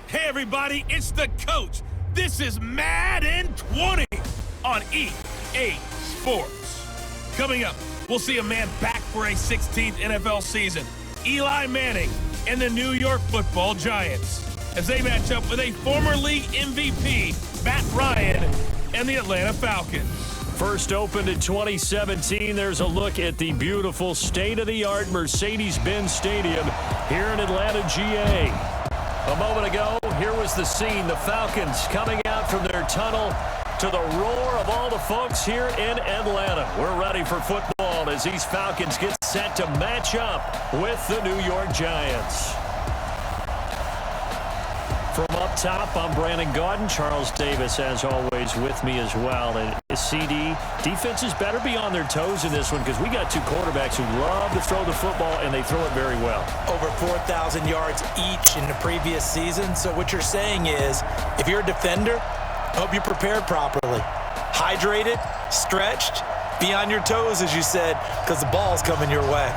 Hey everybody, it's the coach. This is Madden 20 on EA Sports. Coming up, we'll see a man back for a 16th NFL season. Eli Manning and the New York Football Giants as they match up with a former league MVP, Matt Ryan, and the Atlanta Falcons. First opened in 2017, there's a look at the beautiful state-of-the-art Mercedes-Benz Stadium here in Atlanta, GA. A moment ago, here was the scene. The Falcons coming out from their tunnel to the roar of all the folks here in Atlanta. We're ready for football as these Falcons get set to match up with the New York Giants. From up top, I'm Brandon Gaudin. Charles Davis, as always, with me as well. And CD, defenses better be on their toes in this one because we got two quarterbacks who love to throw the football, and they throw it very well. Over 4,000 yards each in the previous season. So what you're saying is, if you're a defender, hope you prepared properly. Hydrated, stretched, be on your toes, as you said, because the ball's coming your way.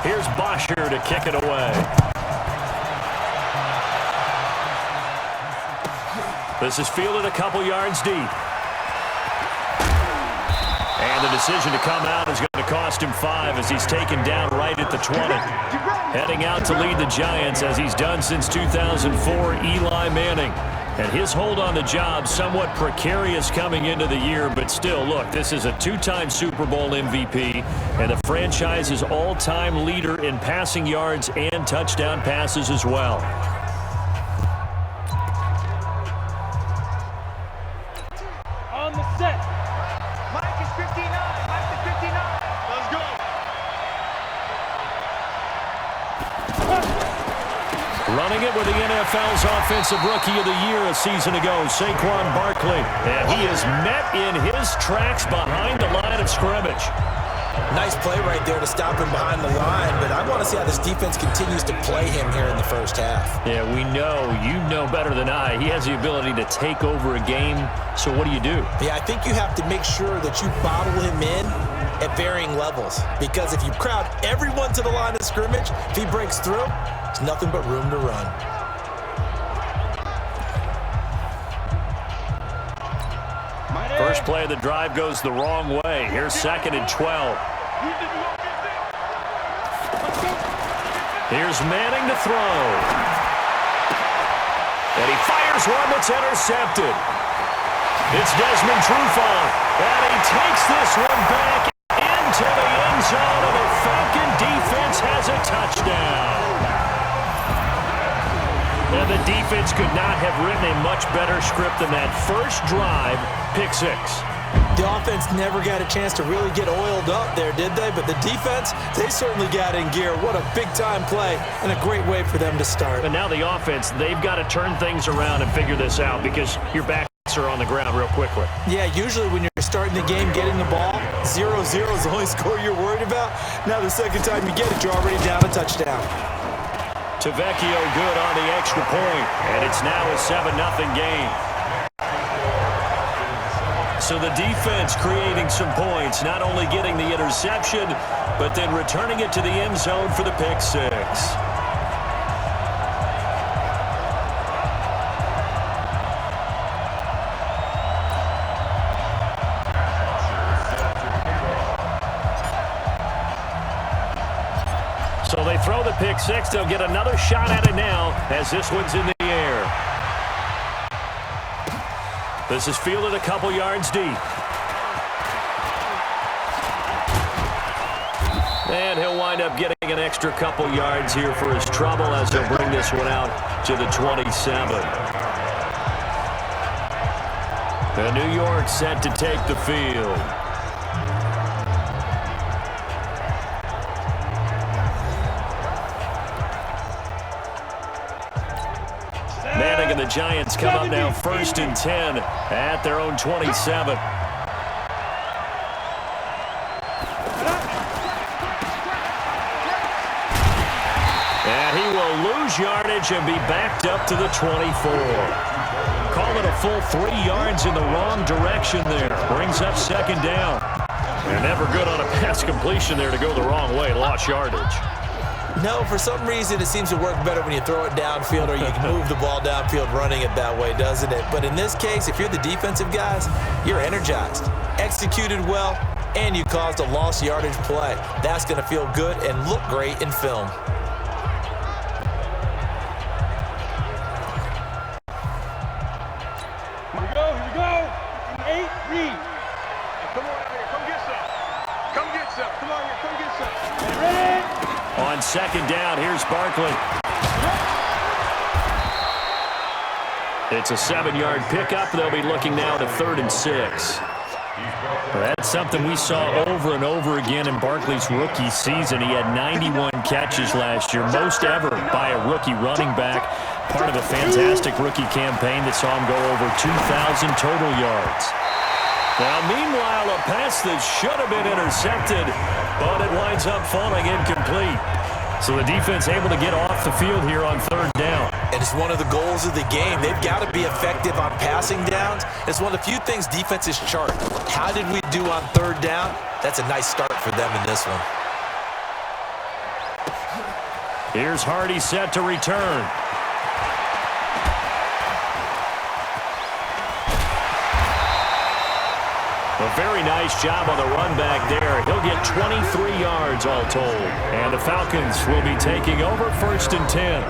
Here's Bosher to kick it away. This is fielded a couple yards deep. And the decision to come out is going to cost him 5 as he's taken down right at the 20. Heading out to lead the Giants as he's done since 2004, Eli Manning. And his hold on the job somewhat precarious coming into the year, but still, look, this is a 2-time Super Bowl MVP and the franchise's all-time leader in passing yards and touchdown passes as well. On the set. Mike is 59. Mike is 59. Let's go. Running it with the NFL's Offensive Rookie of the Year a season ago, Saquon Barkley. And he is met in his tracks behind the line of scrimmage. Nice play right there to stop him behind the line, but I want to see how this defense continues to play him here in the first half. Yeah, we know. You know better than I. He has the ability to take over a game, so what do you do? Yeah, I think you have to make sure that you bottle him in at varying levels, because if you crowd everyone to the line of scrimmage, if he breaks through, there's nothing but room to run. First play of the drive goes the wrong way. Here's 2nd and 12. Here's Manning to throw. And he fires one that's intercepted. It's Desmond Trufant. And he takes this one back into the end zone, and the Falcon defense has a touchdown. And the defense could not have written a much better script than that first drive, pick 6. The offense never got a chance to really get oiled up there, did they? But the defense, they certainly got in gear. What a big-time play and a great way for them to start. And now the offense, they've got to turn things around and figure this out because your backs are on the ground real quickly. Yeah, usually when you're starting the game, getting the ball, 0-0 is the only score you're worried about. Now the second time you get it, you're already down a touchdown. Tavecchio good on the extra point, and it's now a 7-0 game. So the defense creating some points, not only getting the interception, but then returning it to the end zone for the pick 6. So they throw the pick 6. They'll get another shot at it now as this one's in the air. This is fielded a couple yards deep. And he'll wind up getting an extra couple yards here for his trouble as he'll bring this one out to the 27. And New York set to take the field. Manning and the Giants come up now 1st and 10 at their own 27. And he will lose yardage yardage and be backed up to the 24. Call it a full 3 yards in the wrong direction there. Brings up second down. And never good on a pass completion there to go the wrong way. Lost yardage. No, for some reason it seems to work better when you throw it downfield or you can move the ball downfield running it that way, doesn't it? But in this case, if you're the defensive guys, you're energized, executed well, and you caused a lost yardage play. That's going to feel good and look great in film. Here we go. 8, read. Come on out here, come get some. Come get some. Come on here, come get some. Ready? On second down, here's Barkley. It's a 7-yard pickup. They'll be looking now to 3rd and 6. That's something we saw over and over again in Barkley's rookie season. He had 91 catches last year, most ever by a rookie running back. Part of a fantastic rookie campaign that saw him go over 2,000 total yards. Now, meanwhile, a pass that should have been intercepted, but it winds up falling incomplete. So the defense able to get off the field here on 3rd down. And it's one of the goals of the game. They've got to be effective on passing downs. It's one of the few things defenses chart. How did we do on 3rd down? That's a nice start for them in this one. Here's Hardy set to return. A very nice job on the run back there. He'll get 23 yards all told. And the Falcons will be taking over 1st and 10.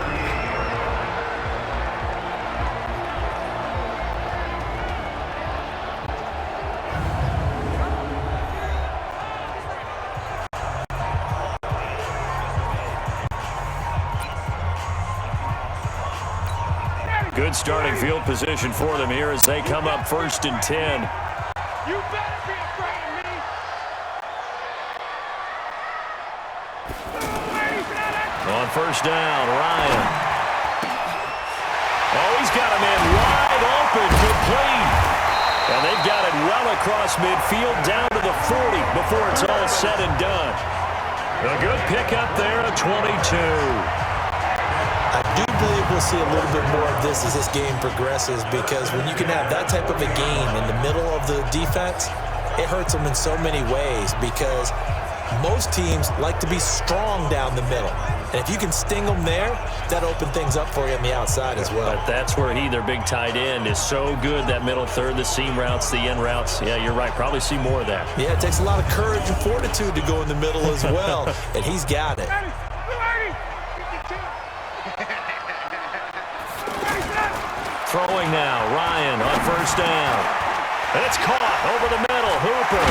Good starting field position for them here as they come up 1st and 10. You better be afraid of me. On 1st down, Ryan. Oh, he's got a man wide open, complete. And they've got it well across midfield down to the 40 before it's all said and done. A good pickup there at 22. I do believe we'll see a little bit more of this as this game progresses, because when you can have that type of a game in the middle of the defense, it hurts them in so many ways, because most teams like to be strong down the middle. And if you can sting them there, that'll open things up for you on the outside as well. But that's where their big tight end, is so good, that middle third, the seam routes, the end routes. Yeah, you're right. Probably see more of that. Yeah, it takes a lot of courage and fortitude to go in the middle as well, and he's got it. Throwing now, Ryan on 1st down. And it's caught over the middle, Hooper.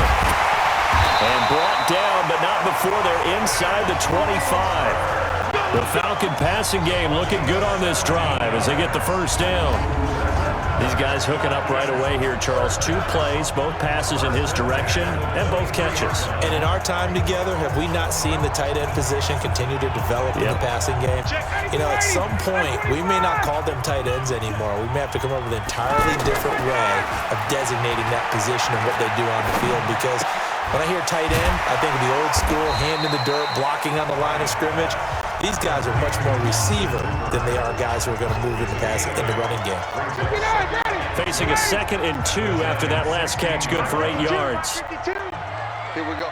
And brought down, but not before they're inside the 25. The Falcon passing game looking good on this drive as they get the 1st down. These guys hooking up right away here, Charles. 2 plays, both passes in his direction, and both catches. And in our time together, have we not seen the tight end position continue to develop in the passing game? You know, at some point, we may not call them tight ends anymore. We may have to come up with an entirely different way of designating that position and what they do on the field, because when I hear tight end, I think of the old school, hand in the dirt, blocking on the line of scrimmage. These guys are much more receiver than they are guys who are going to move in the running game. Facing a 2nd and 2 after that last catch, good for 8 yards. Here we go.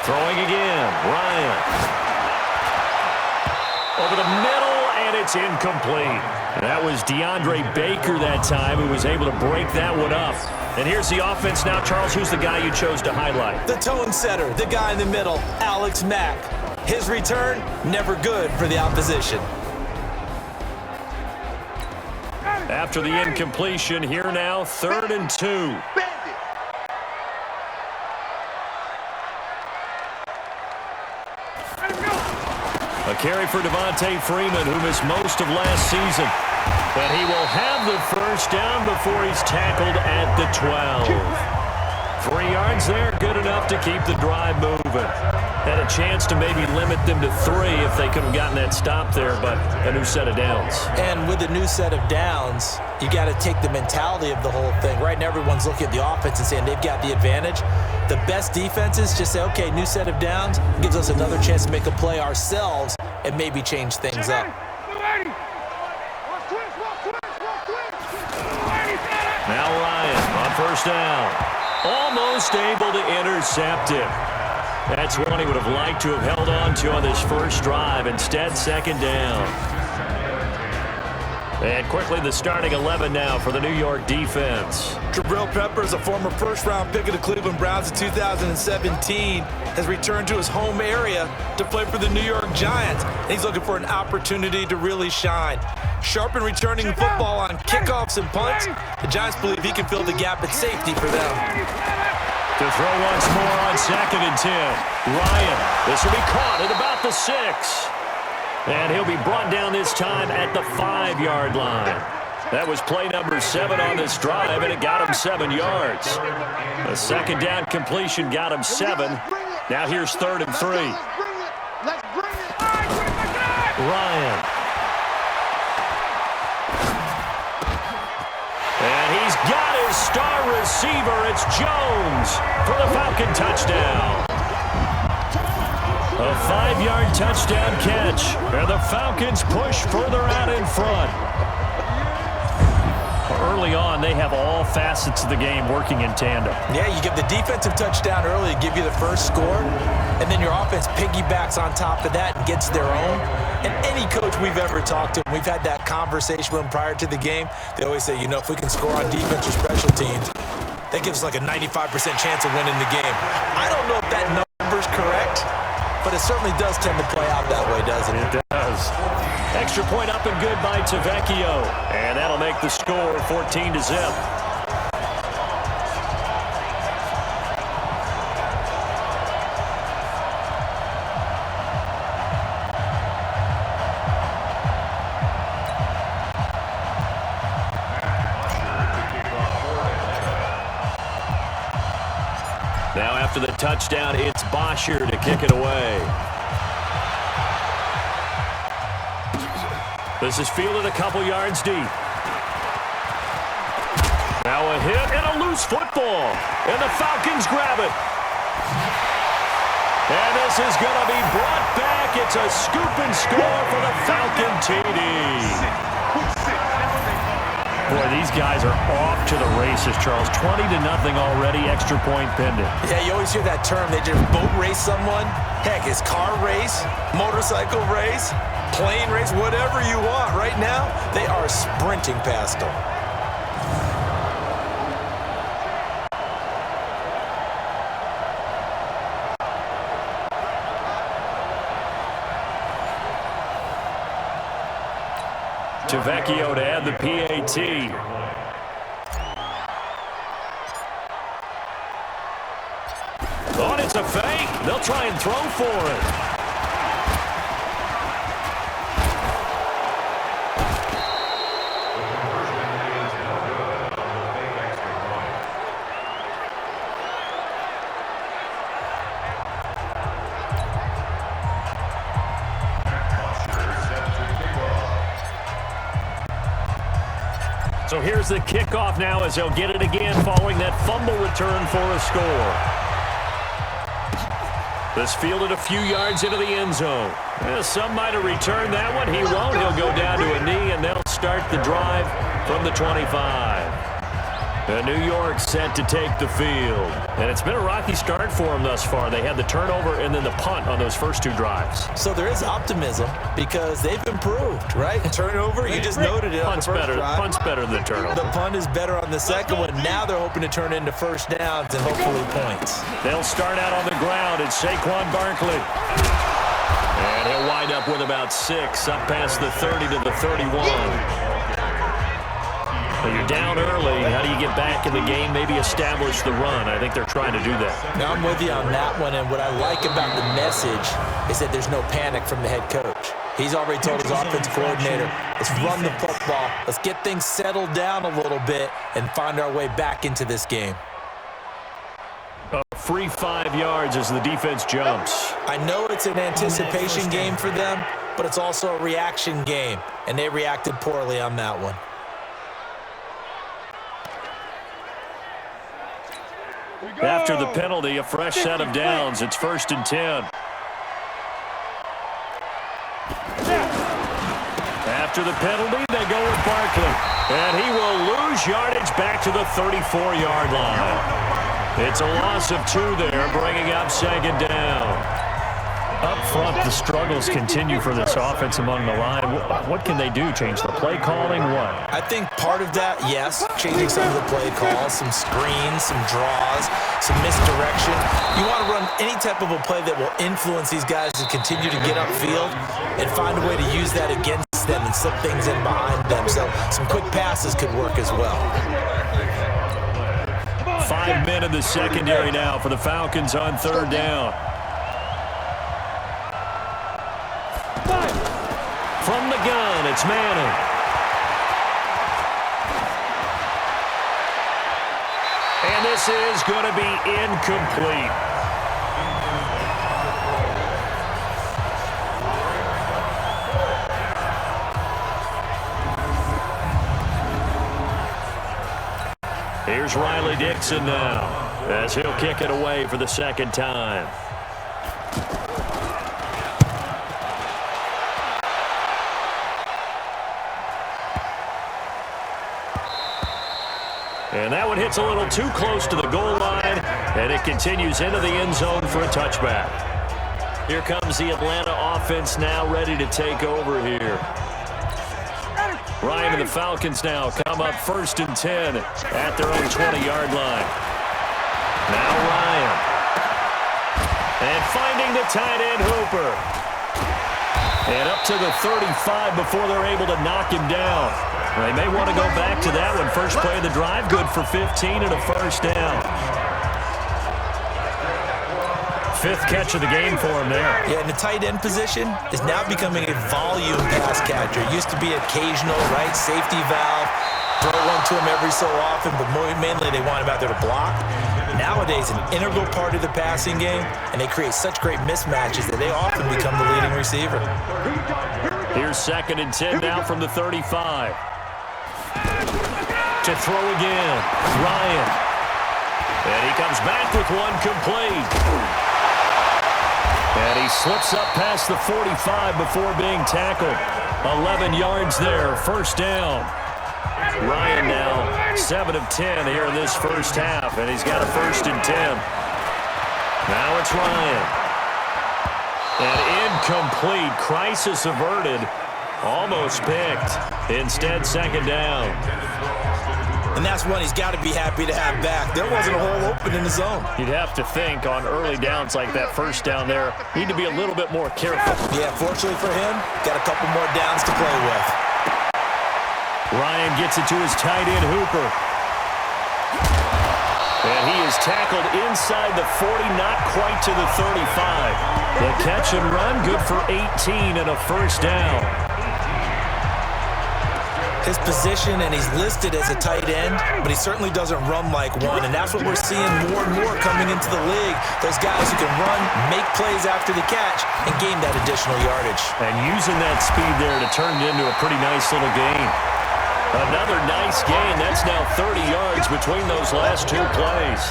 Throwing again, Ryan. Over the middle, and it's incomplete. That was DeAndre Baker that time who was able to break that one up. And here's the offense now. Charles, who's the guy you chose to highlight? The tone setter, the guy in the middle, Alex Mack. His return, never good for the opposition. After the incompletion, here now, 3rd and 2. A carry for Devontae Freeman, who missed most of last season. But he will have the 1st down before he's tackled at the 12. 3 yards there, good enough to keep the drive moving. Had a chance to maybe limit them to 3 if they could have gotten that stop there, but a new set of downs. And with a new set of downs, you got to take the mentality of the whole thing. Right now, everyone's looking at the offense and saying they've got the advantage. The best defenses just say, okay, new set of downs, gives us another chance to make a play ourselves and maybe change things up. Now Ryan on first down. Almost able to intercept it. That's one he would have liked to have held on to on this first drive. Instead, second down. And quickly the starting 11 now for the New York defense. Jabril Peppers, a former first-round pick of the Cleveland Browns in 2017, has returned to his home area to play for the New York Giants. He's looking for an opportunity to really shine. Sharp and returning football on kickoffs and punts. The Giants believe he can fill the gap at safety for them. To throw once more on 2nd and 10. Ryan, this will be caught at about the 6. And he'll be brought down this time at the 5-yard line. That was play number 7 on this drive, and it got him 7 yards. A second down completion got him 7. Now here's 3rd and 3. Ryan. And he's got his star receiver. It's Jones for the Falcon touchdown. A 5-yard touchdown catch. And the Falcons push further out in front. Early on, they have all facets of the game working in tandem. Yeah, you get the defensive touchdown early to give you the first score, and then your offense piggybacks on top of that and gets their own. And any coach we've ever talked to, we've had that conversation with them prior to the game, they always say, you know, if we can score on defense or special teams, that gives us like a 95% chance of winning the game. I don't know if that number's correct, but it certainly does tend to play out that way, doesn't it? It does. Extra point up and good by Tavecchio. And that'll make the score 14-0. Now after the touchdown, it's Bosher to kick it away. This is fielded a couple yards deep. Now a hit and a loose football. And the Falcons grab it. And this is going to be brought back. It's a scoop and score for the Falcon TD. Boy, these guys are off to the races, Charles. 20-0 already, extra point pending. Yeah, you always hear that term. They just boat race someone. Heck, it's car race, motorcycle race, plane race, whatever you want. Right now, they are sprinting past them. Tavecchio to add the PAT. Oh, and it's a fake. They'll try and throw for it. So here's the kickoff now as they'll get it again following that fumble return for a score. This fielded a few yards into the end zone. Some might have returned that one. He won't. He'll go down to a knee, and they'll start the drive from the 25. New York set to take the field. And it's been a rocky start for them thus far. They had the turnover and then the punt on those first two drives. So there is optimism because they've improved, right? Turnover, you just noted it on the first drive. Punt's better than turnover. The punt is better on the second one. Now they're hoping to turn into first downs and hopefully points. They'll start out on the ground. It's Saquon Barkley. And he'll wind up with about 6 up past the 30 to the 31. You're down early. How do you get back in the game? Maybe establish the run. I think they're trying to do that. Now I'm with you on that one, and what I like about the message is that there's no panic from the head coach. He's already told his offensive coordinator, let's run the football, let's get things settled down a little bit and find our way back into this game. A free 5 yards as the defense jumps. I know it's an anticipation game for them, but it's also a reaction game, and they reacted poorly on that one. After the penalty, a fresh set of downs. It's 1st and 10. After the penalty, they go with Barkley. And he will lose yardage back to the 34-yard line. It's a loss of 2 there, bringing up 2nd down. Up front, the struggles continue for this offense among the line. What can they do? Change the play calling? What? I think part of that, yes, changing some of the play calls, some screens, some draws, some misdirection. You want to run any type of a play that will influence these guys to continue to get upfield and find a way to use that against them and slip things in behind them. So some quick passes could work as well. 5 men in the secondary now for the Falcons on 3rd down. From the gun, it's Manning. And this is going to be incomplete. Here's Riley Dixon now, as he'll kick it away for the 2nd time. And that one hits a little too close to the goal line, and it continues into the end zone for a touchback. Here comes the Atlanta offense now ready to take over here. Ryan and the Falcons now come up 1st and 10 at their own 20-yard line. Now Ryan. And finding the tight end Hooper. And up to the 35 before they're able to knock him down. They may want to go back to that one. First play of the drive, good for 15 and a 1st down. 5th catch of the game for him there. Yeah, and the tight end position is now becoming a volume pass catcher. It used to be occasional, right, safety valve, throw one to him every so often, but mainly they want him out there to block. Nowadays, an integral part of the passing game, and they create such great mismatches that they often become the leading receiver. Here's 2nd and 10 now from the 35. To throw again, Ryan. And he comes back with one complete. And he slips up past the 45 before being tackled. 11 yards there, 1st down. Ryan now 7 of 10 here in this 1st half, and he's got a 1st and 10. Now it's Ryan. And incomplete, crisis averted, almost picked. Instead, 2nd down. And that's one he's got to be happy to have back. There wasn't a hole open in the zone. You'd have to think on early downs like that 1st down there, need to be a little bit more careful. Yeah, fortunately for him, got a couple more downs to play with. Ryan gets it to his tight end, Hooper. And he is tackled inside the 40, not quite to the 35. The catch and run, good for 18 and a 1st down. His position, and he's listed as a tight end, but he certainly doesn't run like one, and that's what we're seeing more and more coming into the league. Those guys who can run, make plays after the catch, and gain that additional yardage. And using that speed there to turn it into a pretty nice little gain. Another nice gain. That's now 30 yards between those last 2 plays.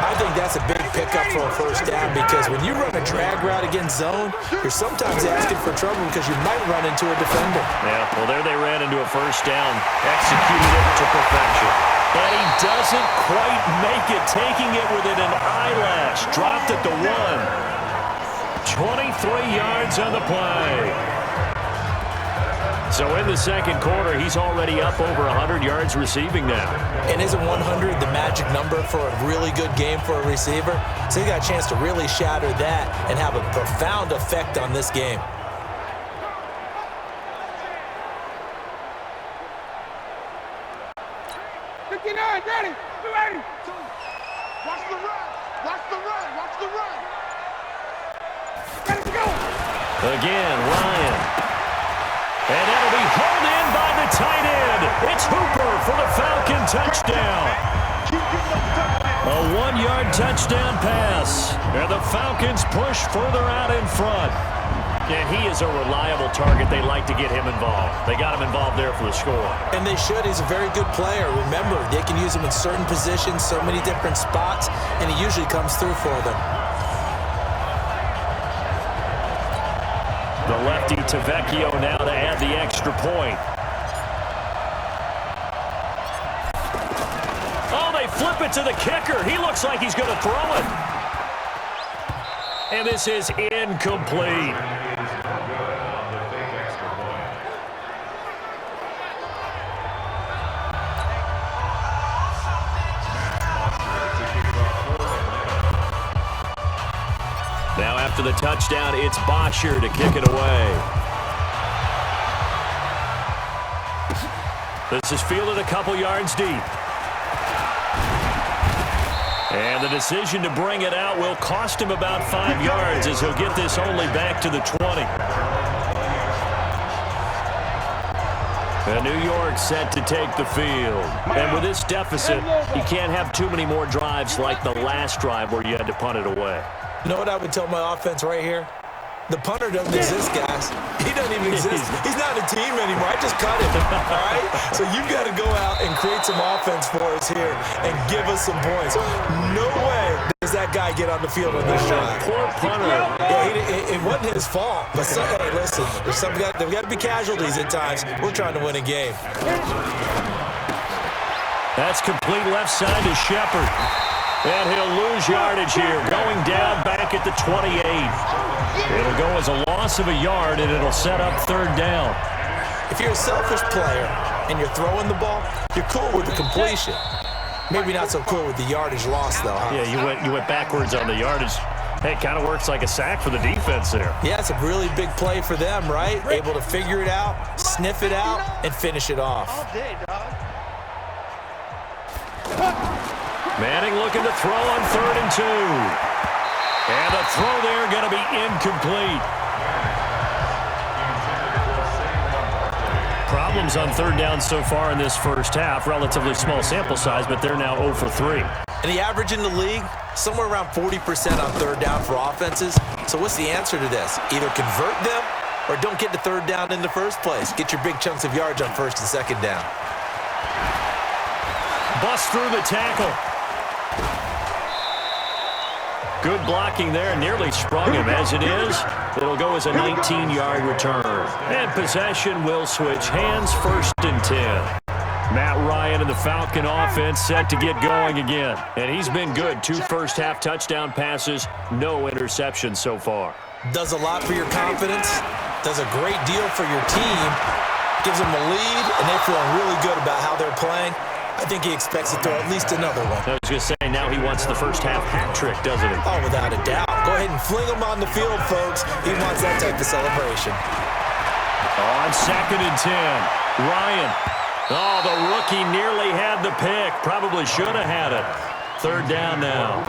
I think that's a big pickup for a 1st down, because when you run a drag route against zone, you're sometimes asking for trouble because you might run into a defender. Yeah, well, there they ran into a 1st down, executed it to perfection. And he doesn't quite make it, taking it within an eyelash. Dropped at the 1. 23 yards on the play. So in the 2nd quarter, he's already up over 100 yards receiving now. And isn't 100 the magic number for a really good game for a receiver? So he got a chance to really shatter that and have a profound effect on this game. Ready? Watch the run. Watch the run. Watch the run. Ready to go. Again, Ryan. And that'll be hauled in by the tight end. It's Hooper for the Falcon touchdown. A 1-yard touchdown pass. And the Falcons push further out in front. And he is a reliable target. They like to get him involved. They got him involved there for the score. And they should. He's a very good player. Remember, they can use him in certain positions, so many different spots, and he usually comes through for them. The lefty to Vecchio now to add the extra point. Oh, they flip it to the kicker. He looks like he's going to throw it. And this is incomplete. Now after the touchdown, it's Bosher to kick it away. This is fielded a couple yards deep. And the decision to bring it out will cost him about 5 yards as he'll get this only back to the 20. And New York set to take the field. And with this deficit, you can't have too many more drives like the last drive where you had to punt it away. You know what I would tell my offense right here? The punter doesn't exist, guys. He doesn't even exist. He's not a team anymore. I just cut him, all right? So you've got to go out and create some offense for us here and give us some points. No way does that guy get on the field on this drive. Poor punter. Yeah, it wasn't his fault. But, hey, listen, there's got to be casualties at times. We're trying to win a game. That's complete left side to Shepard. And he'll lose yardage here, going down back at the 28. It'll go as a loss of a yard, and it'll set up third down. If you're a selfish player and you're throwing the ball, you're cool with the completion. Maybe not so cool with the yardage loss, though, huh? Yeah, you went backwards on the yardage. Hey, it kind of works like a sack for the defense there. Yeah, it's a really big play for them, right? Able to figure it out, sniff it out, and finish it off. All day, dog. Manning looking to throw on 3rd and 2. And the throw there going to be incomplete. Problems on 3rd down so far in this first half. Relatively small sample size, but they're now 0 for 3. And the average in the league, somewhere around 40% on 3rd down for offenses. So what's the answer to this? Either convert them or don't get to 3rd down in the first place. Get your big chunks of yards on 1st and 2nd down. Bust through the tackle. Good blocking there, nearly sprung him. As it is, it'll go as a 19-yard return. And possession will switch hands, 1st and 10. Matt Ryan and the Falcon offense set to get going again. And he's been good. 2 first-half touchdown passes, no interceptions so far. Does a lot for your confidence, does a great deal for your team, gives them a lead, and they feel really good about how they're playing. I think he expects to throw at least another one. I was going to say, now he wants the first-half hat trick, doesn't he? Oh, without a doubt. Go ahead and fling him on the field, folks. He wants that type of celebration. On 2nd and 10, Ryan. Oh, the rookie nearly had the pick. Probably should have had it. 3rd down now.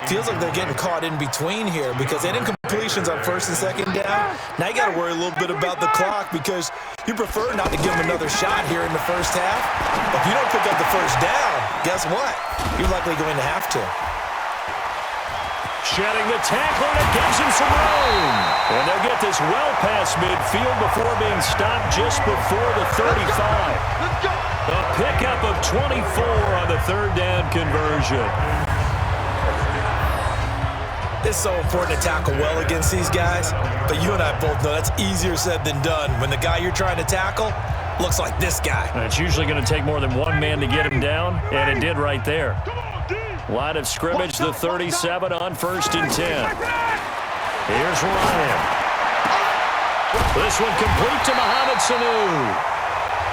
Feels like they're getting caught in between here because they didn't completions on 1st and 2nd down. Now you got to worry a little bit about the clock because you prefer not to give them another shot here in the first half. But if you don't pick up the 1st down, guess what? You're likely going to have to. Shedding the tackle, and it gives him some room. And they'll get this well past midfield before being stopped just before the 35. Let's go. A pickup of 24 on the 3rd down conversion. It's so important to tackle well against these guys, but you and I both know that's easier said than done when the guy you're trying to tackle looks like this guy. And it's usually going to take more than one man to get him down, and it did right there. Line of scrimmage, the 37 on 1st and 10. Here's Ryan. This one complete to Mohamed Sanu.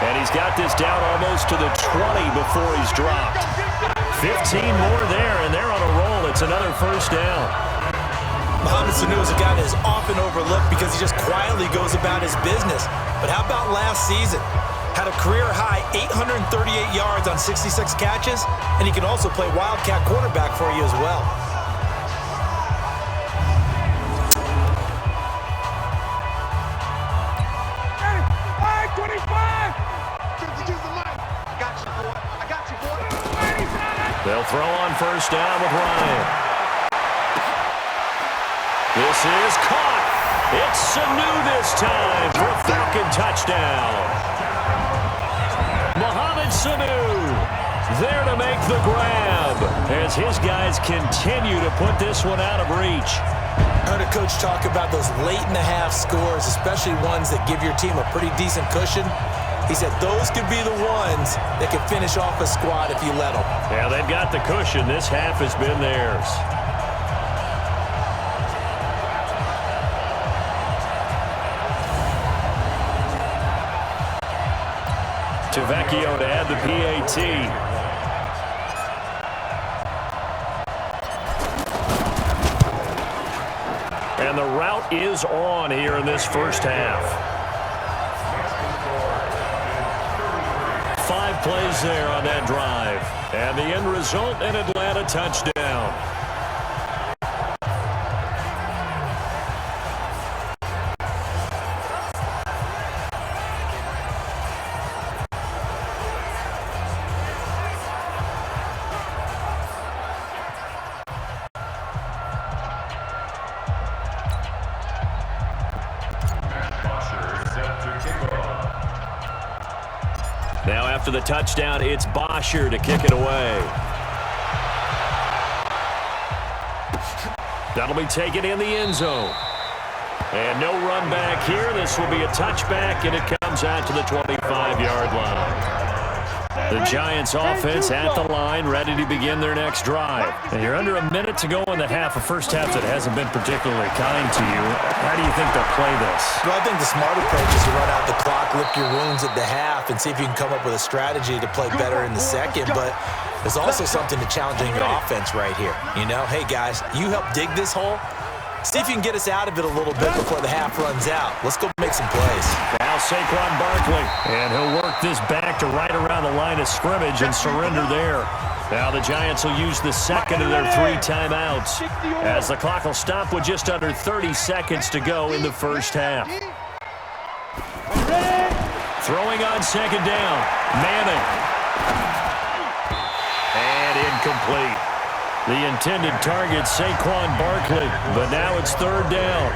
And he's got this down almost to the 20 before he's dropped. 15 more there, and they're on a roll. It's another 1st down. Mohamed Sanu is a guy that is often overlooked because he just quietly goes about his business. But how about last season? Had a career-high 838 yards on 66 catches, and he can also play wildcat quarterback for you as well. Hey, 25! throw on first down with Ryan. This is caught. It's Sanu this time for a Falcon touchdown. Mohamed Sanu there to make the grab as his guys continue to put this one out of reach. I heard a coach talk about those late-in-the-half scores, especially ones that give your team a pretty decent cushion. He said those could be the ones that can finish off a squad if you let them. Yeah, they've got the cushion. This half has been theirs. Vecchio to add the PAT. And the route is on here in this first half. 5 plays there on that drive. And the end result, an Atlanta touchdown. Now after the touchdown, it's Bosher to kick it away. That'll be taken in the end zone. And no run back here. This will be a touchback, and it comes out to the 25-yard line. The Giants offense at the line, ready to begin their next drive. And you're under a minute to go in the half, a first half that hasn't been particularly kind to you. How do you think they'll play this? Well, I think the smart approach is to run out the clock, lick your wounds at the half, and see if you can come up with a strategy to play better in the second. But there's also something to challenging your offense right here. You know, hey, guys, you help dig this hole. See if you can get us out of it a little bit before the half runs out. Let's go make some plays. Now Saquon Barkley, and he'll work this back to right around the line of scrimmage and surrender there. Now the Giants will use the second of their 3 timeouts as the clock will stop with just under 30 seconds to go in the first half. Throwing on second down, Manning. And incomplete. The intended target, Saquon Barkley, but now it's third down.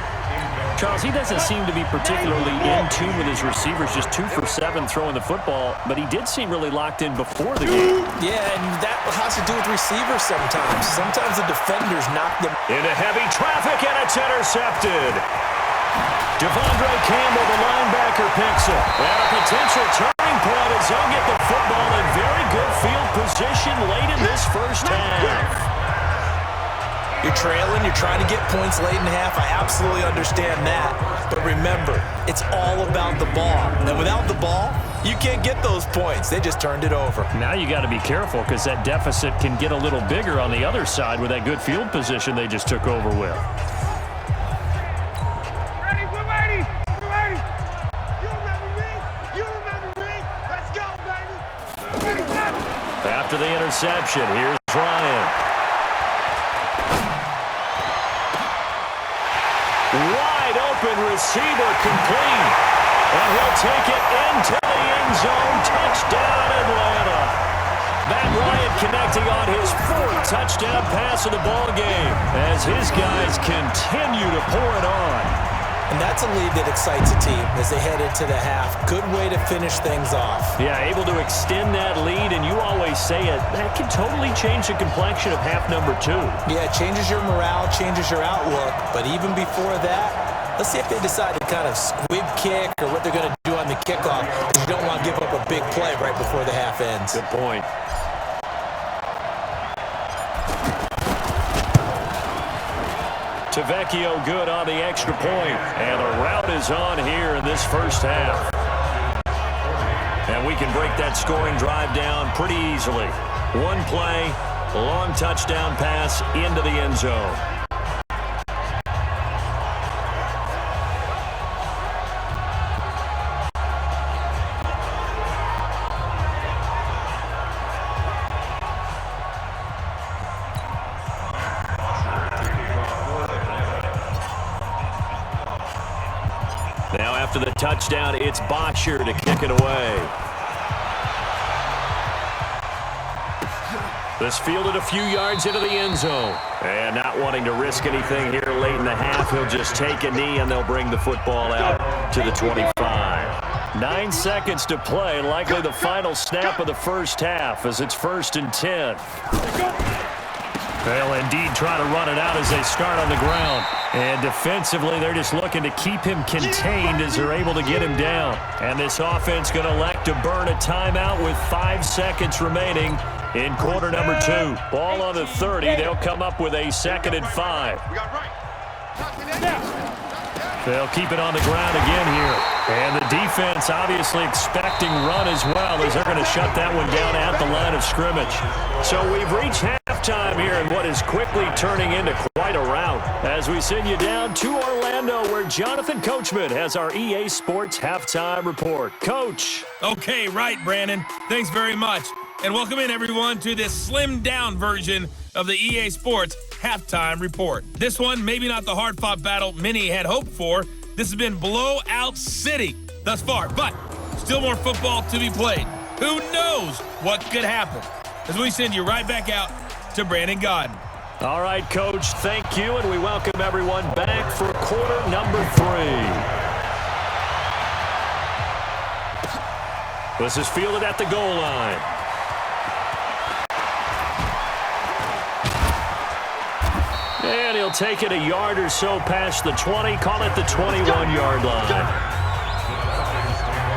Charles, he doesn't seem to be particularly in tune with his receivers, just 2 for 7 throwing the football, but he did seem really locked in before the game. Yeah, and that has to do with receivers sometimes. Sometimes the defenders knock them into heavy traffic, and it's intercepted. Devondre Campbell, the linebacker, picks it. And a potential turning point as he'll get the football in very good field position late in this first half. You're trailing, you're trying to get points late in half. I absolutely understand that. But remember, it's all about the ball. And without the ball, you can't get those points. They just turned it over. Now you got to be careful because that deficit can get a little bigger on the other side with that good field position they just took over with. Ready, we're ready. We're ready. You remember me? You remember me? Let's go, baby. After the interception, here's Ryan. Wide open receiver complete. And he'll take it into the end zone. Touchdown, Atlanta. Matt Ryan connecting on his 4th touchdown pass of the ball game as his guys continue to pour it on. And that's a lead that excites a team as they head into the half. Good way to finish things off. Yeah, able to extend that lead, and you always say it, that can totally change the complexion of half number 2. Yeah, it changes your morale, changes your outlook. But even before that, let's see if they decide to kind of squib kick or what they're going to do on the kickoff, because you don't want to give up a big play right before the half ends. Good point. Vecchio good on the extra point, and the route is on here in this first half. And we can break that scoring drive down pretty easily. 1 play, long touchdown pass into the end zone. Now after the touchdown, it's Bosher to kick it away. This fielded a few yards into the end zone. And not wanting to risk anything here late in the half, he'll just take a knee and they'll bring the football out to the 25. 9 seconds to play, likely the final snap of the first half as it's 1st and 10. They'll indeed try to run it out as they start on the ground. And defensively, they're just looking to keep him contained as they're able to get him down. And this offense going to elect to burn a timeout with 5 seconds remaining in quarter number 2. Ball on the 30. They'll come up with a 2nd and 5. They'll keep it on the ground again here. And the defense obviously expecting run as well as they're going to shut that one down at the line of scrimmage. So we've reached halftime here in what is quickly turning into quite a rout as we send you down to Orlando where Jonathan Coachman has our EA Sports Halftime Report. Coach. Okay, right, Brandon. Thanks very much. And welcome in, everyone, to this slimmed-down version of the EA Sports Halftime Report. This one, maybe not the hard-fought battle many had hoped for. This has been blowout city thus far, but still more football to be played. Who knows what could happen? As we send you right back out to Brandon Godden. All right, Coach, thank you, and we welcome everyone back for quarter number 3. This is fielded at the goal line. And he'll take it a yard or so past the 20, call it the 21-yard line.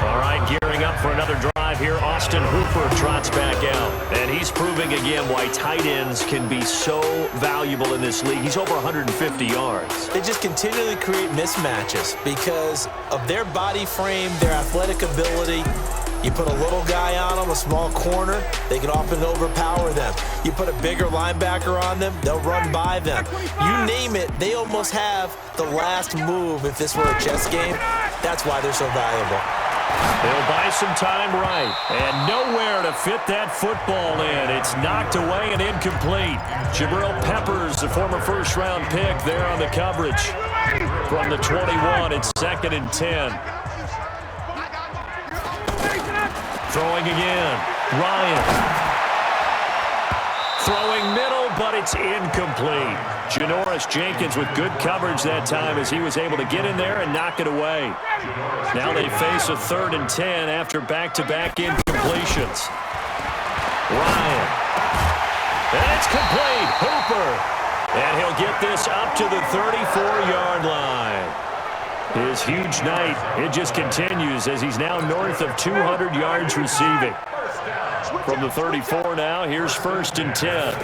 All right, gearing up for another drive here. Austin Hooper trots back out. And he's proving again why tight ends can be so valuable in this league. He's over 150 yards. They just continually create mismatches because of their body frame, their athletic ability. You put a little guy on them, a small corner, they can often overpower them. You put a bigger linebacker on them, they'll run by them. You name it, they almost have the last move if this were a chess game. That's why they're so valuable. They'll buy some time right. And nowhere to fit that football in. It's knocked away and incomplete. Jabril Peppers, the former first-round pick, there on the coverage. From the 21, it's 2nd and 10. Throwing again. Ryan. Throwing middle, but it's incomplete. Janoris Jenkins with good coverage that time as he was able to get in there and knock it away. Now they face a 3rd and 10 after back-to-back incompletions. Ryan. And it's complete. Hooper. And he'll get this up to the 34-yard line. His huge night, it just continues as he's now north of 200 yards receiving. From the 34 now, here's 1st and 10.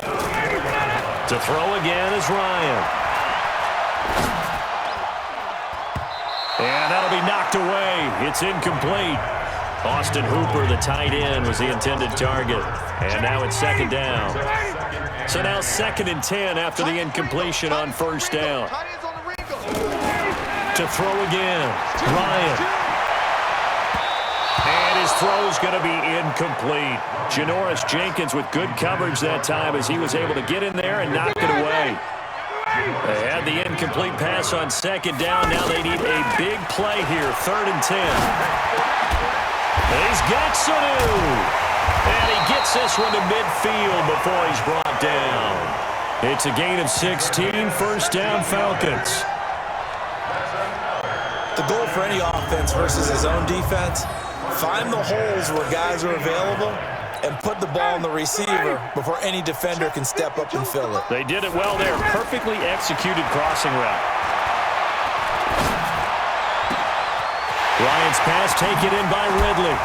To throw again is Ryan. And that'll be knocked away. It's incomplete. Austin Hooper, the tight end, was the intended target. And now it's 2nd down. So now 2nd and 10 after the incompletion on 1st down. To throw again, Ryan. And his throw's going to be incomplete. Janoris Jenkins with good coverage that time as he was able to get in there and knock it away. They had the incomplete pass on 2nd down. Now they need a big play here, 3rd and 10. He's got Sanu. And he gets this one to midfield before he's brought down. It's a gain of 16, 1st down Falcons. The goal for any offense versus his own defense, find the holes where guys are available and put the ball in the receiver before any defender can step up and fill it. They did it well there. Perfectly executed crossing route. Ryan's pass taken in by Ridley.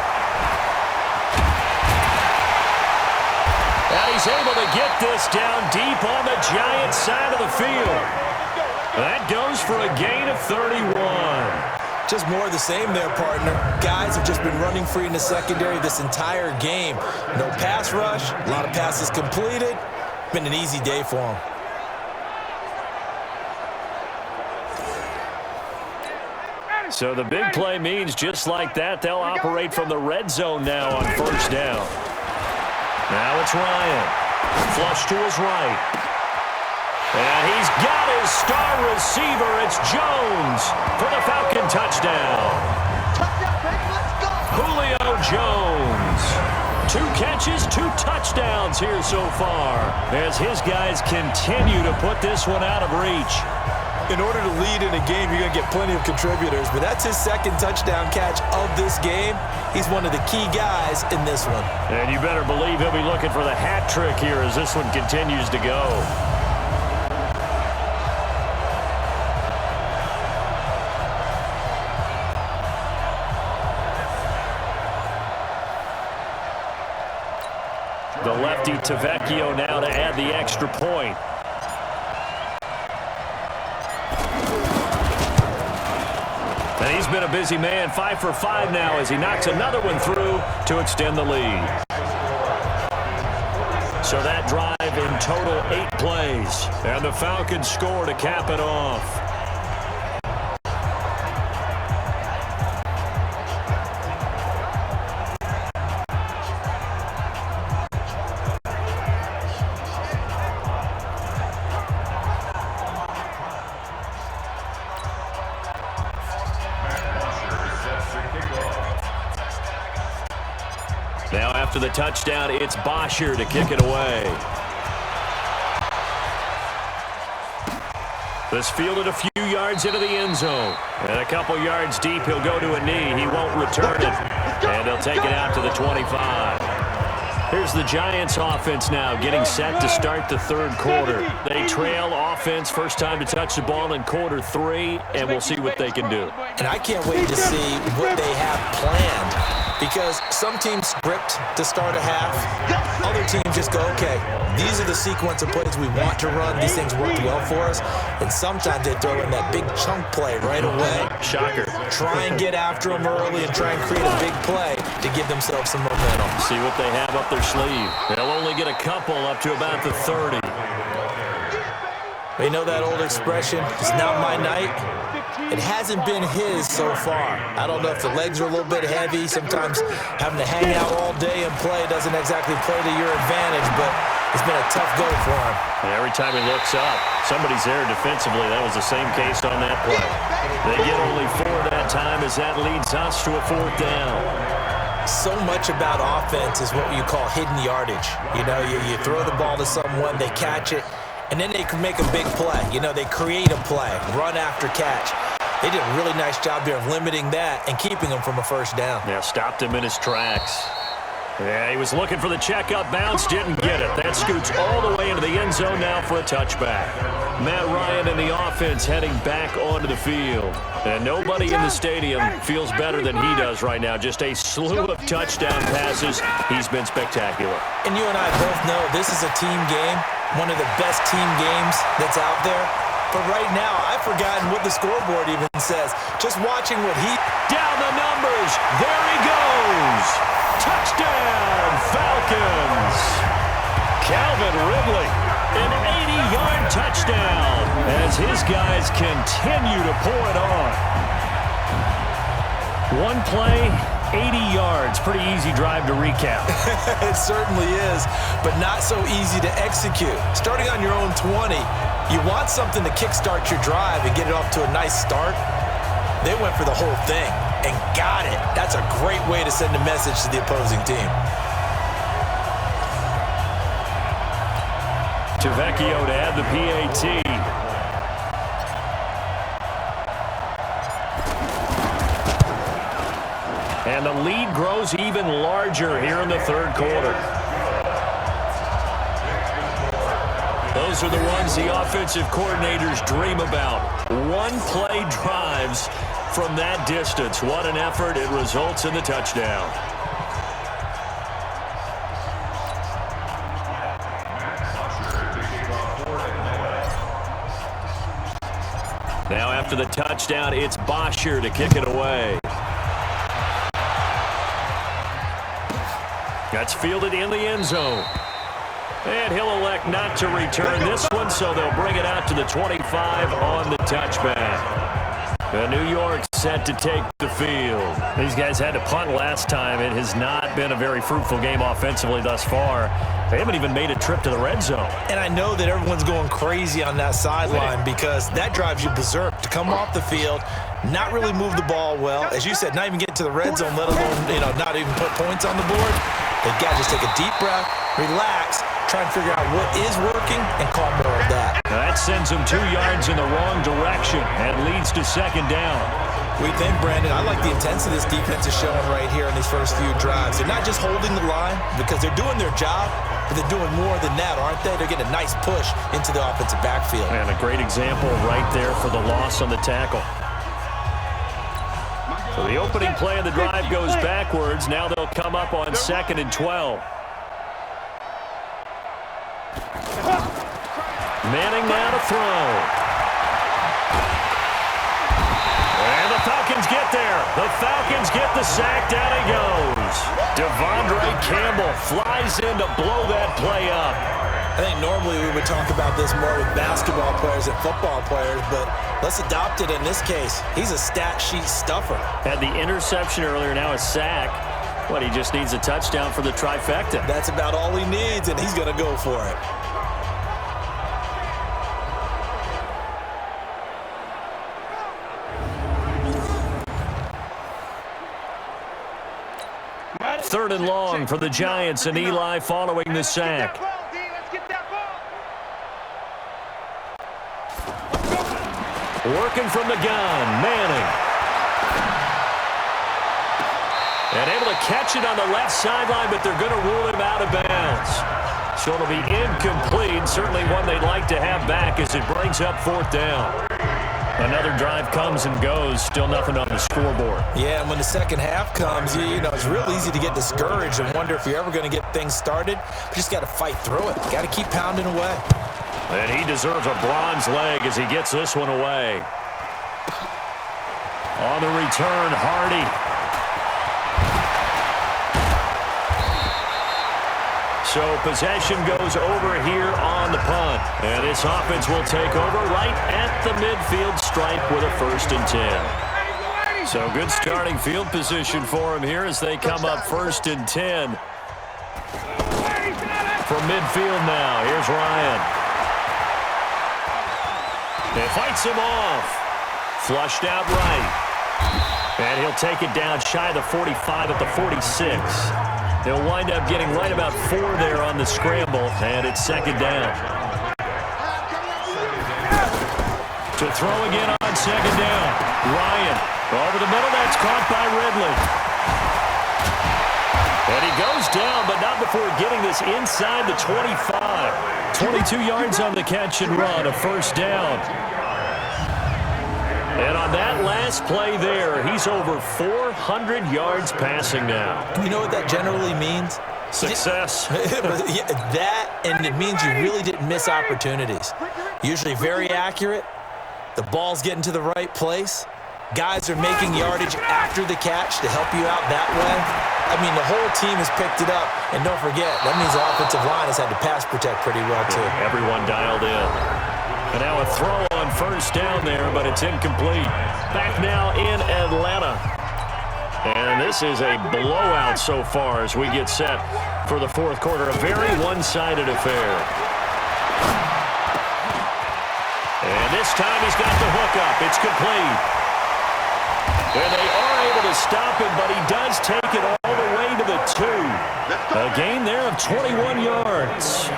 And he's able to get this down deep on the Giants side of the field. That goes for a gain of 31. Just more of the same there, partner. Guys have just been running free in the secondary this entire game. No pass rush, a lot of passes completed. Been an easy day for them. So the big play means just like that, they'll operate from the red zone now on 1st down. Now it's Ryan. Flush to his right. And he's got his star receiver. It's Jones for the Falcon touchdown. Julio Jones. 2 catches, 2 touchdowns here so far, as his guys continue to put this one out of reach. In order to lead in a game, you're going to get plenty of contributors, but that's his 2nd touchdown catch of this game. He's one of the key guys in this one. And you better believe he'll be looking for the hat trick here as this one continues to go. The lefty Tavecchio now to add the extra point. And he's been a busy man, 5 for 5 now as he knocks another one through to extend the lead. So that drive in total 8 plays. And the Falcons score to cap it off. Now after the touchdown, it's Bosher to kick it away. This fielded a few yards into the end zone. And a couple yards deep, he'll go to a knee. He won't return it. And they'll take it out to the 25. Here's the Giants offense now getting set to start the 3rd quarter. They trail offense, first time to touch the ball in quarter 3, and we'll see what they can do. And I can't wait to see what they have planned. Because some teams script to start a half. Other teams just go, okay, these are the sequence of plays we want to run. These things worked well for us. And sometimes they throw in that big chunk play right away. Shocker. Try and get after them early and try and create a big play to give themselves some momentum. See what they have up their sleeve. They'll only get a couple up to about the 30. You know that old expression, it's not my night? It hasn't been his so far. I don't know if the legs are a little bit heavy. Sometimes having to hang out all day and play doesn't exactly play to your advantage, but it's been a tough go for him. And every time he looks up, somebody's there defensively. That was the same case on that play. They get only 4 that time as that leads us to a 4th down. So much about offense is what you call hidden yardage. You know, you throw the ball to someone, they catch it, and then they can make a big play. You know, they create a play, run after catch. They did a really nice job there of limiting that and keeping him from a 1st down. Yeah, stopped him in his tracks. Yeah, he was looking for the checkup bounce, didn't get it. That scoots all the way into the end zone now for a touchback. Matt Ryan and the offense heading back onto the field. And nobody in the stadium feels better than he does right now. Just a slew of touchdown passes. He's been spectacular. And you and I both know this is a team game, one of the best team games that's out there. But right now, I've forgotten what the scoreboard even says. Just watching what he... Down the numbers. There he goes. Touchdown, Falcons. Calvin Ridley, an 80-yard touchdown as his guys continue to pour it on. One play, 80 yards. Pretty easy drive to recap. It certainly is, but not so easy to execute. Starting on your own 20, you want something to kickstart your drive and get it off to a nice start. They went for the whole thing and got it. That's a great way to send a message to the opposing team. Tavecchio to add the PAT. And the lead grows even larger here in the 3rd quarter. Those are the ones the offensive coordinators dream about. One-play drives from that distance. What an effort. It results in the touchdown. Now after the touchdown, it's Bosher to kick it away. That's fielded in the end zone. And he'll elect not to return this one, so they'll bring it out to the 25 on the touchback. New York set to take the field. These guys had to punt last time. It has not been a very fruitful game offensively thus far. They haven't even made a trip to the red zone. And I know that everyone's going crazy on that sideline because that drives you berserk to come off the field, not really move the ball well. As you said, not even get to the red zone, let alone, not even put points on the board. They've got to just take a deep breath, relax, try and figure out what is working, and call more of that. That sends them 2 yards in the wrong direction and leads to second down. We think, Brandon, I like the intensity this defense is showing right here in these first few drives. They're not just holding the line because they're doing their job, but they're doing more than that, aren't they? They're getting a nice push into the offensive backfield. And a great example right there for the loss on the tackle. So the opening play of the drive goes backwards. Now they'll come up on 2nd and 12. Manning now to throw. And the Falcons get there. The Falcons get the sack. Down he goes. Devondre Campbell flies in to blow that play up. I think normally we would talk about this more with basketball players and football players, but let's adopt it in this case. He's a stat sheet stuffer. Had the interception earlier, now a sack. What, he just needs a touchdown for the trifecta. That's about all he needs, and he's going to go for it. Third and long for the Giants, and Eli following the sack. Working from the gun, Manning. And able to catch it on the left sideline, but they're going to rule him out of bounds. So it'll be incomplete, certainly one they'd like to have back as it brings up 4th down. Another drive comes and goes, still nothing on the scoreboard. Yeah, and when the second half comes, you know, it's real easy to get discouraged and wonder if you're ever going to get things started. But you just got to fight through it. Got to keep pounding away. And he deserves a bronze leg as he gets this one away. On the return, Hardy. So possession goes over here on the punt. And this offense will take over right at the midfield stripe with a 1st and 10. So good starting field position for him here as they come up 1st and 10. From midfield now, here's Ryan. It fights him off. Flushed out right. And he'll take it down shy of the 45 at the 46. They'll wind up getting right about 4 there on the scramble, and it's 2nd down. To throw again on 2nd down. Ryan over the middle. That's caught by Ridley. And he goes down, but not before getting this inside the 25. 22 yards on the catch and run, a 1st down. And on that last play there, he's over 400 yards passing now. You know what that generally means? Success. Yeah, that, and it means you really didn't miss opportunities. Usually very accurate. The ball's getting to the right place. Guys are making yardage after the catch to help you out that way. I mean, the whole team has picked it up. And don't forget, that means the offensive line has had to pass protect pretty well, too. Everyone dialed in. And now a throw on 1st down there, but it's incomplete. Back now in Atlanta. And this is a blowout so far as we get set for the 4th quarter. A very one-sided affair. And this time he's got the hook up. It's complete. And they are able to stop him, but he does take it all the way to the 2. A gain there of 21 yards.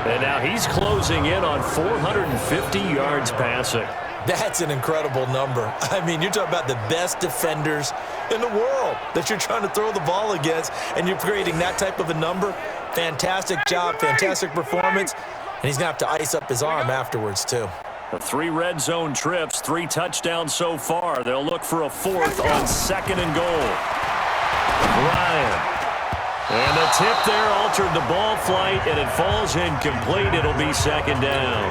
And now he's closing in on 450 yards passing. That's an incredible number. I mean, you're talking about the best defenders in the world that you're trying to throw the ball against, and you're creating that type of a number. Fantastic job, fantastic performance, and he's going to have to ice up his arm afterwards, too. The 3 red zone trips, 3 touchdowns so far. They'll look for a 4th on 2nd and goal. Ryan. And the tip there altered the ball flight, and it falls incomplete. It'll be 2nd down.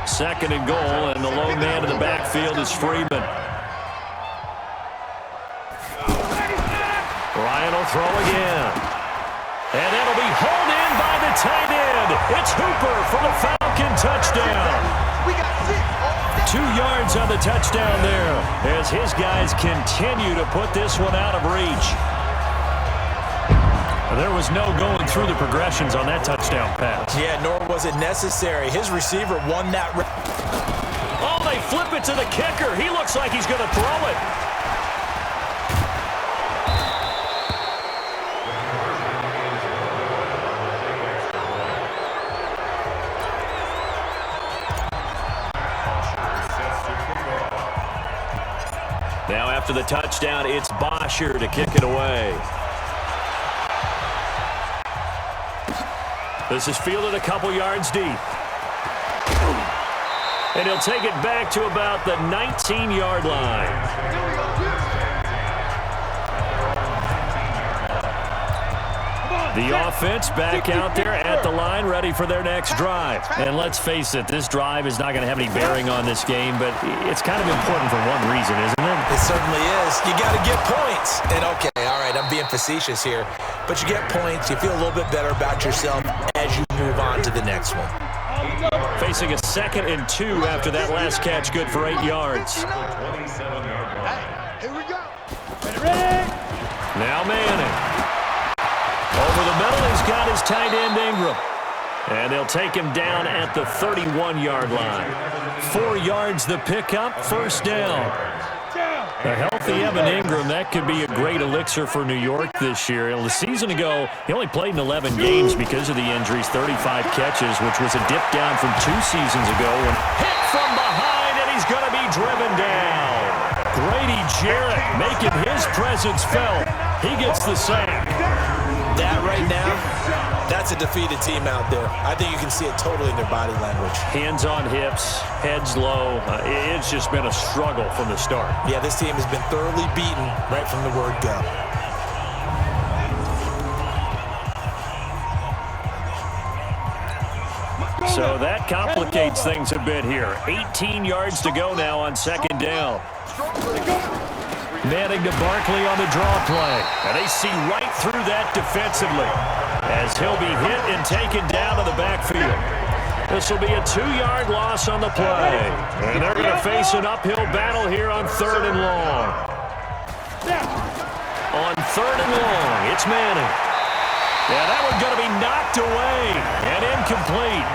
2nd and goal, and the lone man in the backfield is Freeman. Ryan will throw again. And that'll be hauled in by the tight end. It's Hooper for the Falcon touchdown. 2 yards on the touchdown there as his guys continue to put this one out of reach. There was no going through the progressions on that touchdown pass. Yeah, nor was it necessary. His receiver won that. Oh, they flip it to the kicker. He looks like he's going to throw it. Now after the touchdown, it's Bosher to kick it away. This is fielded a couple yards deep. And he'll take it back to about the 19-yard line. The offense back out there at the line, ready for their next drive. And let's face it, this drive is not going to have any bearing on this game, but it's kind of important for one reason, isn't it? It certainly is. You got to get points. And okay, all right, I'm being facetious here, but you get points, you feel a little bit better about yourself as you move on to the next one. Facing a 2nd and 2 after that last catch, good for 8 yards. Here we go. Now Manning. Over the middle, he's got his tight end Ingram. And they'll take him down at the 31-yard line. 4 yards the pickup, first down. A healthy Evan Ingram, that could be a great elixir for New York this year. The season ago, he only played in 11 games because of the injuries, 35 catches, which was a dip down from 2 seasons ago. And hit from behind, and he's going to be driven down. Grady Jarrett making his presence felt. He gets the sack. That right now, that's a defeated team out there. I think you can see it totally in their body language. Hands on hips, heads low. It's just been a struggle from the start. Yeah, this team has been thoroughly beaten right from the word go. So that complicates things a bit here. 18 yards to go now on 2nd down. Manning to Barkley on the draw play. And they see right through that defensively as he'll be hit and taken down to the backfield. This will be a 2-yard loss on the play. And they're going to face an uphill battle here on 3rd and long. On 3rd and long, it's Manning. Yeah, that one's going to be knocked away and incomplete.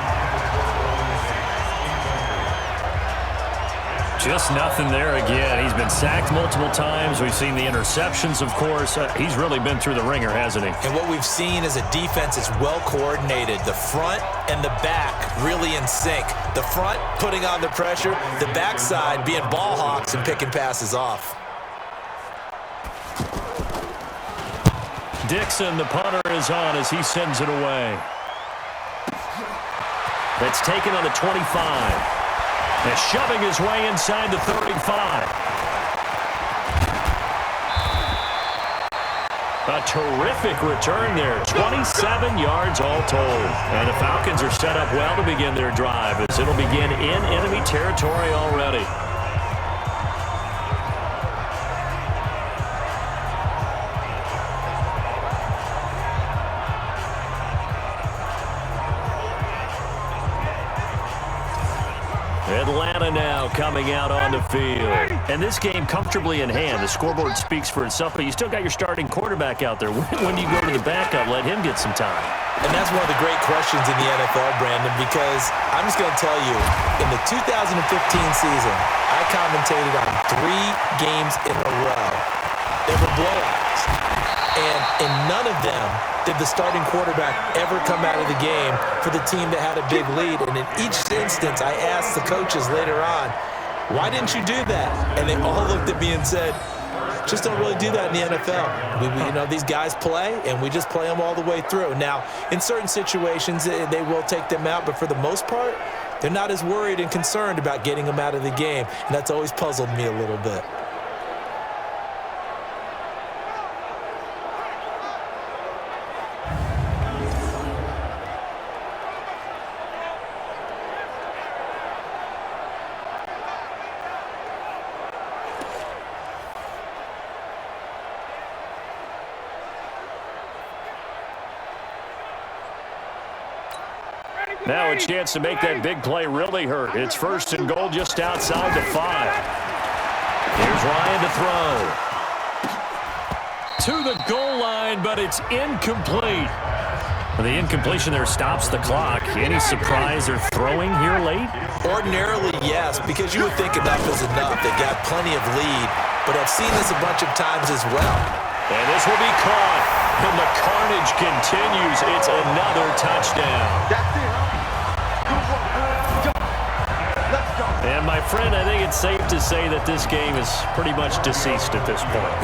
Just nothing there again. He's been sacked multiple times. We've seen the interceptions, of course. He's really been through the ringer, hasn't he? And what we've seen is a defense that's well coordinated. The front and the back really in sync. The front putting on the pressure, the backside being ball hawks and picking passes off. Dixon, the punter, is on as he sends it away. That's taken on the 25. And shoving his way inside the 35. A terrific return there. 27 yards all told. And the Falcons are set up well to begin their drive as it'll begin in enemy territory already. Atlanta now coming out on the field. And this game comfortably in hand. The scoreboard speaks for itself, but you still got your starting quarterback out there. When do you go to the backup, let him get some time? And that's one of the great questions in the NFL, Brandon, because I'm just going to tell you, in the 2015 season, I commentated on 3 games in a row. They were blowouts. And in none of them did the starting quarterback ever come out of the game for the team that had a big lead. And in each instance, I asked the coaches later on, why didn't you do that? And they all looked at me and said, just don't really do that in the NFL. You know, these guys play, and we just play them all the way through. Now, in certain situations, they will take them out, but for the most part, they're not as worried and concerned about getting them out of the game. And that's always puzzled me a little bit. Now a chance to make that big play really hurt. It's 1st and goal just outside the 5. Here's Ryan to throw. To the goal line, but it's incomplete. The incompletion there stops the clock. Any surprise they're throwing here late? Ordinarily, yes, because you would think enough is enough. They got plenty of lead, but I've seen this a bunch of times as well. And this will be caught. And the carnage continues. It's another touchdown. That's it, huh? Good work, boys. Let's go. And my friend, I think it's safe to say that this game is pretty much deceased at this point.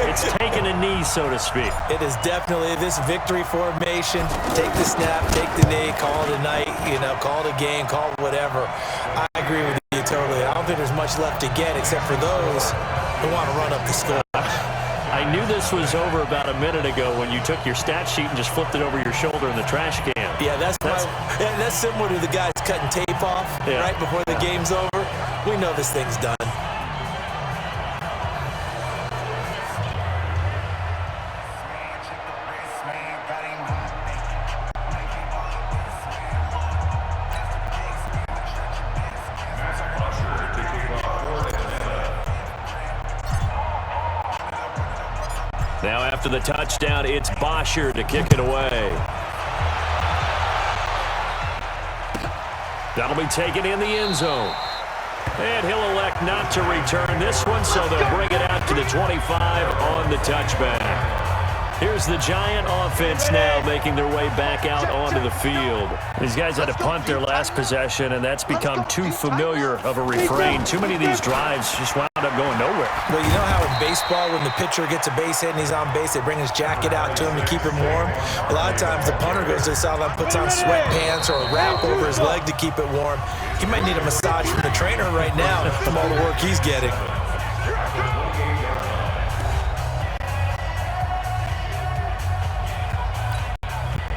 It's taken a knee, so to speak. It is definitely this victory formation. Take the snap, take the knee, call it a night, call it a game, call it whatever. I agree with you totally. I don't think there's much left to get except for those who want to run up the score. I knew this was over about a minute ago when you took your stat sheet and just flipped it over your shoulder in the trash can. Yeah, that's similar to the guys cutting tape off right before the game's over. We know this thing's done. Now after the touchdown, it's Bosher to kick it away. That'll be taken in the end zone. And he'll elect not to return this one, so they'll bring it out to the 25 on the touchback. Here's the Giant offense now making their way back out onto the field. These guys had to punt their last possession, and that's become too familiar of a refrain. Too many of these drives just wound up going nowhere. Well, you know how in baseball when the pitcher gets a base hit and he's on base, they bring his jacket out to him to keep him warm? A lot of times the punter goes to the sideline, puts on sweatpants or a wrap over his leg to keep it warm. He might need a massage from the trainer right now from all the work he's getting.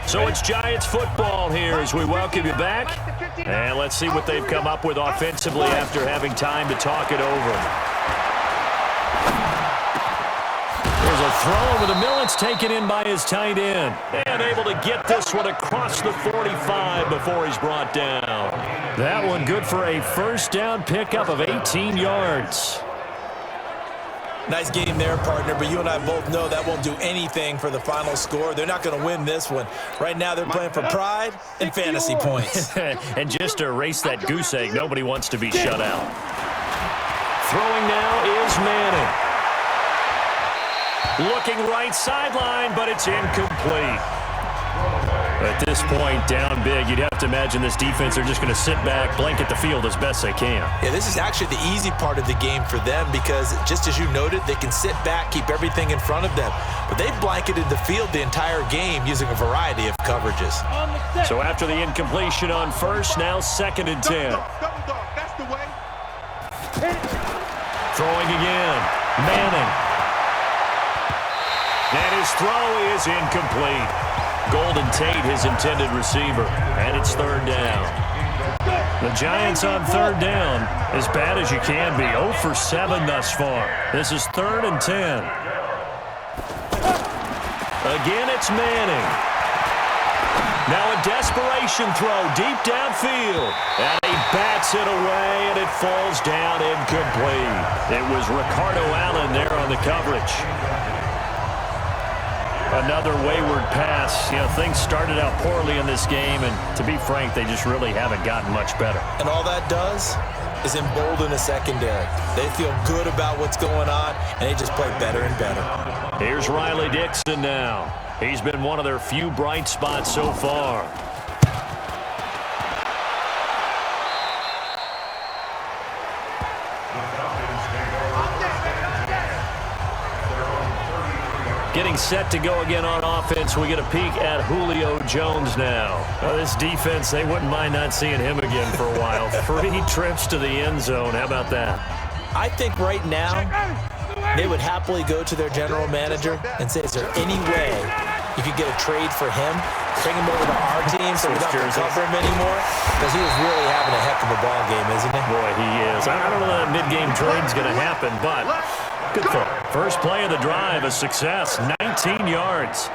So it's Giants football here as we welcome you back. And let's see what they've come up with offensively after having time to talk it over. There's a throw over the middle. It's taken in by his tight end. And able to get this one across the 45 before he's brought down. That one good for a first down pickup of 18 yards. Nice game there, partner, but you and I both know that won't do anything for the final score. They're not going to win this one. Right now they're playing for pride and fantasy points. And just to erase that goose egg, nobody wants to be shut out. Throwing now is Manning. Looking right sideline, but it's incomplete. At this point, down big, you'd have to imagine this defense are just going to sit back, blanket the field as best they can. Yeah, this is actually the easy part of the game for them because, just as you noted, they can sit back, keep everything in front of them. But they've blanketed the field the entire game using a variety of coverages. So after the incompletion on first, now 2nd and 10. Double dog, that's the way. Throwing again. Manning. And his throw is incomplete. Golden Tate, his intended receiver, and it's 3rd down. The Giants on 3rd down, as bad as you can be, 0 for 7 thus far. This is 3rd and 10. Again, it's Manning. Now a desperation throw deep downfield, and he bats it away, and it falls down incomplete. It was Ricardo Allen there on the coverage. Another wayward pass. You know, things started out poorly in this game, and to be frank, they just really haven't gotten much better. And all that does is embolden the secondary. They feel good about what's going on, and they just play better and better. Here's Riley Dixon now. He's been one of their few bright spots so far. Getting set to go again on offense. We get a peek at Julio Jones now. This defense, they wouldn't mind not seeing him again for a while. 3 trips to the end zone. How about that? I think right now they would happily go to their general manager and say, is there any way you could get a trade for him? Bring him over to our team so we don't have to cover him anymore? Because he is really having a heck of a ball game, isn't he? Boy, he is. I don't know that mid-game trade's going to happen, but good for him. First play of the drive, a success, 19 yards.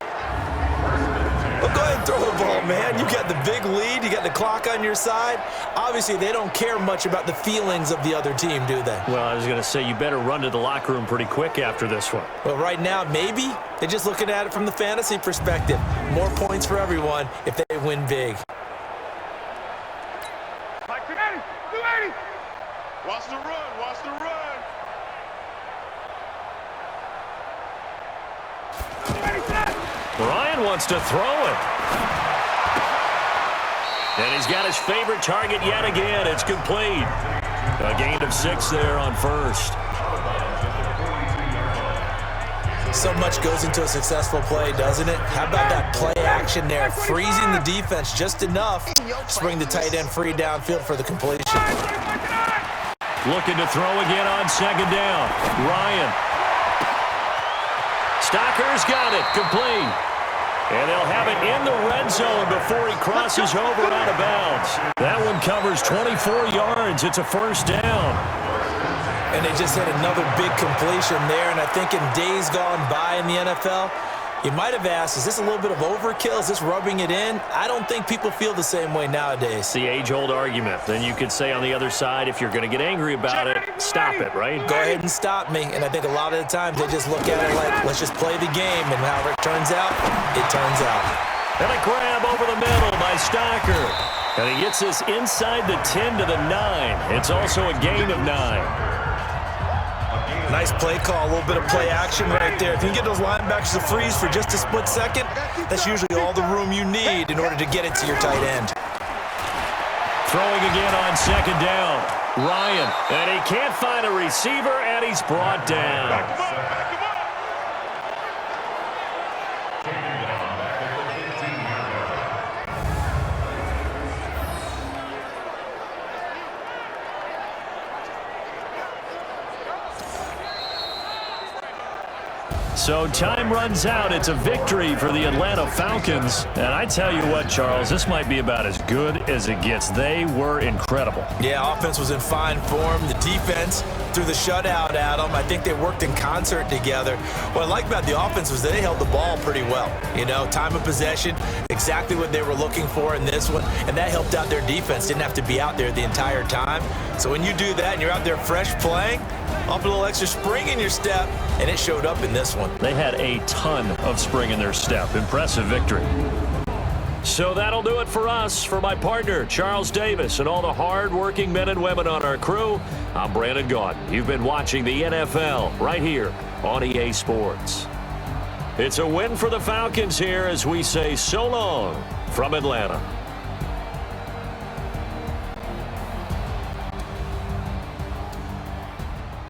Well, go ahead and throw the ball, man. You got the big lead. You got the clock on your side. Obviously, they don't care much about the feelings of the other team, do they? Well, I was going to say, you better run to the locker room pretty quick after this one. Well, right now, maybe they're just looking at it from the fantasy perspective. More points for everyone if they win big. Watch the run, watch the run. Ryan wants to throw it. And he's got his favorite target yet again. It's complete. A gain of 6 there on first. So much goes into a successful play, doesn't it? How about that play action there, freezing the defense just enough to bring the tight end free downfield for the completion. Looking to throw again on second down. Ryan. Stocker's got it, complete. And they'll have it in the red zone before he crosses over out of bounds. That one covers 24 yards. It's a first down. And they just hit another big completion there. And I think in days gone by in the NFL, you might have asked, is this a little bit of overkill? Is this rubbing it in? I don't think people feel the same way nowadays. The age-old argument. Then you could say on the other side, if you're going to get angry about it, stop it, right? Go ahead and stop me. And I think a lot of the times they just look at it like, let's just play the game. And however it turns out, it turns out. And a grab over the middle by Stocker. And he gets this inside the 10 to the 9. It's also a gain of 9. Nice play call, a little bit of play action right there. If you can get those linebackers to freeze for just a split second, that's usually all the room you need in order to get it to your tight end. Throwing again on second down. Ryan, and he can't find a receiver, and he's brought down. So time runs out. It's a victory for the Atlanta Falcons. And I tell you what, Charles, this might be about as good as it gets. They were incredible. Yeah, offense was in fine form. The defense threw the shutout at them. I think they worked in concert together. What I like about the offense was they held the ball pretty well. You know, time of possession, exactly what they were looking for in this one. And that helped out their defense. Didn't have to be out there the entire time. So when you do that and you're out there fresh playing, off a little extra spring in your step, and it showed up in this one. They had a ton of spring in their step. Impressive victory. So that'll do it for us. For my partner, Charles Davis, and all the hard-working men and women on our crew, I'm Brandon Gaudin. You've been watching the NFL right here on EA Sports. It's a win for the Falcons here as we say so long from Atlanta.